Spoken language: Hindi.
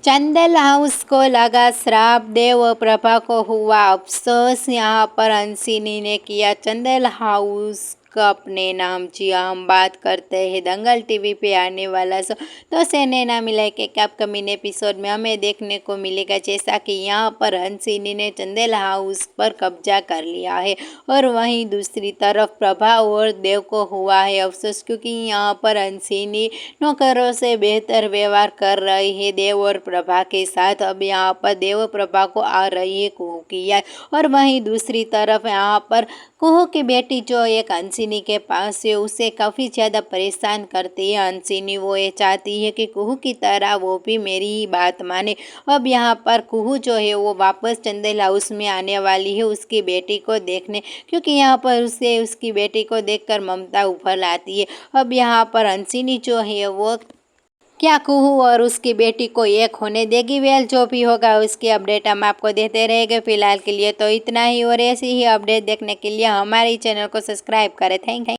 चंदेल हाउस को लगा श्राप, देव और प्रभा को हुआ अफसोस। यहाँ पर हंसिनी ने किया चंदेल हाउस का अपने नाम। जी हाँ, हम बात करते हैं दंगल टीवी पे आने वाला शो। तो नैना मिलाई के अपकमिंग एपिसोड में हमें देखने को मिलेगा जैसा कि यहाँ पर हंसिनी ने चंदेल हाउस पर कब्जा कर लिया है और वहीं दूसरी तरफ प्रभा और देव को हुआ है अफसोस, क्योंकि यहाँ पर हंसिनी नौकरों से बेहतर व्यवहार कर रही है देव और प्रभा के साथ। अब यहाँ पर देव प्रभा को आ रही है कुहू की याद, और वहीं दूसरी तरफ यहाँ पर कुहू की बेटी जो एक हंसिनी के पास है उसे काफ़ी ज़्यादा परेशान करती है हंसिनी। वो ये चाहती है कि कुहू की तरह वो भी मेरी ही बात माने। अब यहाँ पर कुहू जो है वो वापस चंदेल हाउस में आने वाली है उसकी बेटी को देखने, क्योंकि यहाँ पर उसे उसकी बेटी को देखकर ममता उफल आती है। अब यहाँ पर हंसिनी जो है वो क्या कुहू और उसकी बेटी को एक होने देगी? वेल, जो भी होगा उसकी अपडेट हम आपको देते रहेंगे। फिलहाल के लिए तो इतना ही, और ऐसी ही अपडेट देखने के लिए हमारे चैनल को सब्सक्राइब करें। Thank you.